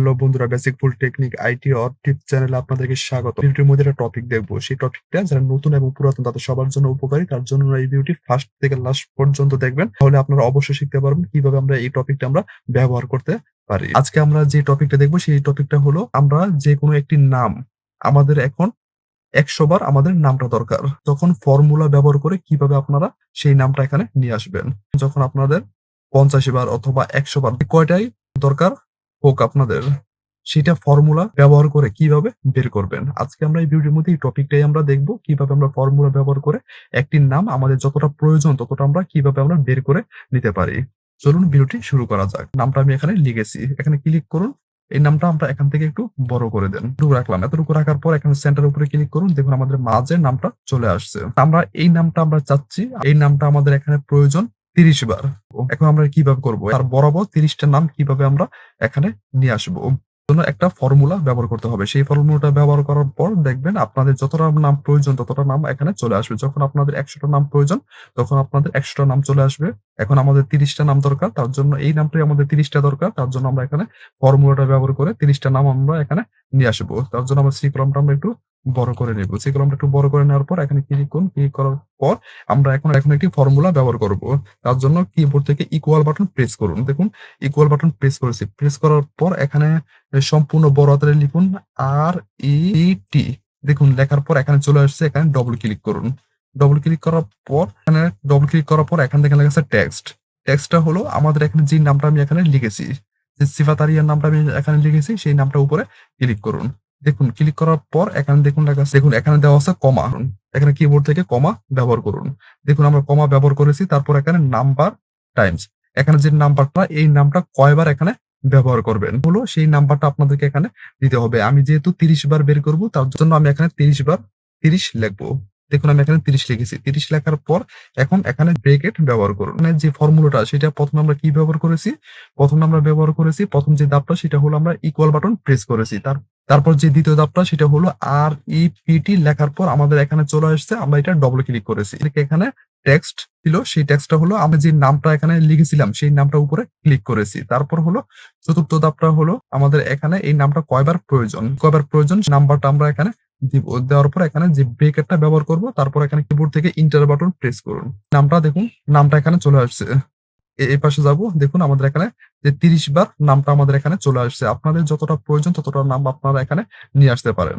Hello বন্ধুরা, basic full technique IT or tips চ্যানেলে আপনাদেরকে স্বাগত। ভিডিওটির মধ্যে একটা টপিক দেখবো। সেই টপিকটা যারা নতুন এবং পুরাতন তাদের সবার জন্য উপকারী। তার জন্য এই ভিডিওটি ফার্স্ট থেকে লাস্ট পর্যন্ত দেখবেন। তাহলে আপনারা অবশ্যই শিখতে পারবেন কিভাবে আমরা এই টপিকটা আমরা ব্যবহার করতে পারি। আজকে আমরা যে টপিকটা দেখবো সেই টপিকটা হলো আমরা যে কোনো একটি নাম আমাদের এখন ১০০ বার আমাদের নামটা দরকার। তখন ফর্মুলা ব্যবহার করে কিভাবে আপনারা সেই নামটা এখানে নিয়ে আসবেন। যখন আপনাদের ৫০ বার অথবা ১০০ বার কয়টাই দরকার হোক আপনাদের, সেটা ফর্মুলা ব্যবহার করে কিভাবে বের করবেন। আজকে আমরা এই ভিডিওর মধ্যে এই টপিকটাই আমরা দেখব কিভাবে আমরা ফর্মুলা ব্যবহার করে একটি নাম আমাদের যতটা প্রয়োজন ততটা আমরা কিভাবে আমরা বের করে নিতে পারি। চলুন ভিডিওটি শুরু করা যাক। নামটা আমি এখানে লিখেছি, এখানে ক্লিক করুন। এই নামটা আমরা এখান থেকে একটু বড় করে দেন। এতটুকু রাখলাম। এতটুকু রাখার পর এখানে সেন্টার উপরে ক্লিক করুন। দেখুন আমাদের মাঝে নামটা চলে আসছে। আমরা এই নামটা আমরা চাচ্ছি, এই নামটা আমাদের এখানে প্রয়োজন ৩০ বার। এখন আমরা কিভাবে করব? তার বরাবর ৩০ টা নাম কিভাবে আমরা এখানে নিয়ে আসবো? জন্য একটা ফর্মুলা ব্যবহার করতে হবে। সেই ফর্মুলাটা ব্যবহার করার পর দেখবেন আপনাদের যতটা নাম প্রয়োজন ততটা নাম এখানে চলে আসবে। যখন আপনাদের ১০০ টা নাম প্রয়োজন তখন আপনাদের ১০০ টা নাম চলে আসবে। এখন আমাদের ৩০ টা নাম দরকার। তার জন্য এই নামটাই আমাদের ৩০ টা দরকার। তার জন্য আমরা এখানে ফর্মুলাটা ব্যবহার করে ৩০ টা নাম আমরা এখানে নিয়ে আসবো। তার জন্য আমরা সি কলামটা আমরা একটু বড় করে নেব। সি কলামটা একটু বড় করে নেওয়ার পর এখানে ক্লিক করুন। ক্লিক করার পর আমরা এখন একটি ফর্মুলা ব্যবহার করব। তার জন্য কিবোর্ড থেকে ইকুয়াল বাটন প্রেস করুন। দেখুন ইকুয়াল বাটন প্রেস করেছি। প্রেস করার পর এখানে সম্পূর্ণ বড় হাতের লিখুন REPT। দেখুন লেখার পর এখানে চলে আসছে, এখানে ডবল ক্লিক করুন। ডবল ক্লিক করার পর এখান থেকে লেখা আছে টেক্সট। টেক্সটটা হলো আমাদের এখানে যে নামটা আমি এখানে লিখেছি, যে সিফাত আরিয়ান নামটা আমি এখানে লিখেছি সেই নামটা উপরে ক্লিক করুন। দেখুন ক্লিক করার পর এখানে দেখুন লেখা আছে, দেখুন এখানে দেওয়া আছে কমা। এখানে কিবোর্ড থেকে কমা ব্যবহার করুন। দেখুন আমরা কমা ব্যবহার করেছি। তারপর এখানে নাম্বার টাইমস, এখানে যে নাম্বারটা এই নামটা কয়বার এখানে ব্যবহার করবেন হলো সেই নাম্বারটা আপনাদেরকে এখানে দিতে হবে। আমি যেহেতু ৩০ বার বের করব তার জন্য আমি এখানে ৩০ বার ৩০ লিখবো। দেখুন আমি এখানে ৩০ লিখেছি। ৩০ লেখার পর এখন এখানে ব্রেকেট ব্যবহার করুন। মানে যে ফর্মুলাটা সেটা প্রথমে আমরা কি ব্যবহার করেছি? প্রথম যে ধাপটা সেটা হলো আমরা ইকুয়াল বাটন প্রেস করেছি। তারপর যে দ্বিতীয় ধাপটা সেটা হলো REPT লেখার পর আমাদের এখানে চলে আসছে, আমরা এটা ডবল ক্লিক করেছি। এখানে টেক্সট ছিল, সেই টেক্সটটা হলো আমরা যে নামটা এখানে লিখেছিলাম সেই নামটা উপরে ক্লিক করেছি। তারপর হলো চতুর্থ ধাপটা হলো আমাদের এখানে এই নামটা কয়বার প্রয়োজন নাম্বারটা আমরা এখানে দিব। দেওয়ার পর এখানে যে ব্রেকেটটা ব্যবহার করব, তারপর এখানে কিবোর্ড থেকে ইন্টার বাটন প্রেস করুন। নামটা দেখুন, নামটা এখানে চলে আসছে। এই পাশে যাব, দেখুন আমাদের এখানে যে ৩০ বার নামটা আমাদের এখানে চলে আসছে। আপনাদের যতটা প্রয়োজন ততটা নাম আপনারা এখানে নিয়ে আসতে পারেন।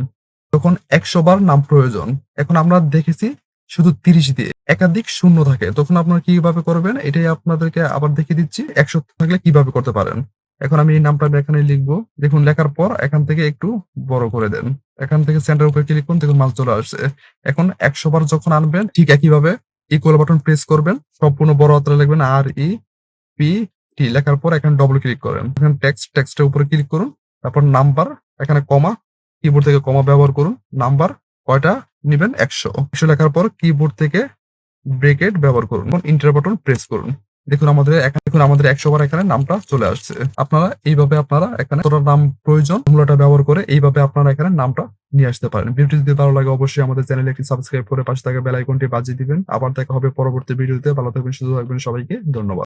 তখন ১০০ বার নাম প্রয়োজন। এখন আমরা দেখেছি শুধু ৩০ দিয়ে একাধিক শূন্য থাকে, তখন আপনারা কিভাবে করবেন এটাই আপনাদেরকে আবার দেখিয়ে দিচ্ছি। ১০০ থাকলে কিভাবে করতে পারেন। এখন আমি এই নামটা এখানে লিখবো। দেখুন লেখার পর এখান থেকে একটু বড় করে দেন। এখান থেকে সেন্টার উপরে ক্লিক করুন। দেখুন মাল চলে আসছে। এখন ১০০ বার যখন আনবেন ঠিক একইভাবে ইকুয়াল বাটন প্রেস করবেন। সম্পূর্ণ বড় হাতে লিখবেন REPT লেখার পর এখানে ডবল ক্লিক করেন। এখানে টেক্সটের উপরে ক্লিক করুন। তারপর নাম্বার, এখানে কমা, কিবোর্ড থেকে কমা ব্যবহার করুন। নাম্বার কয়টা নিবেন? ১০০ লেখার পর কিবোর্ড থেকে ব্রেকেট ব্যবহার করুন। ইন্টার বাটন প্রেস করুন। দেখুন আমাদের ১০০ বার এখানে নামটা চলে আসছে। আপনারা এইভাবে এখানে যতটা নাম প্রয়োজন ফর্মুলাটা ব্যবহার করে এইভাবে আপনারা এখানে নামটা নিয়ে আসতে পারেন। ভিডিওটি যদি ভালো লাগে অবশ্যই আমাদের চ্যানেলে একটি সাবস্ক্রাইব করে পাশে থাকা বেল আইকনটি বাজিয়ে দিবেন। আবার দেখা হবে পরবর্তী ভিডিওতে। ভালো থাকবেন, সুস্থ থাকবেন। সবাইকে ধন্যবাদ।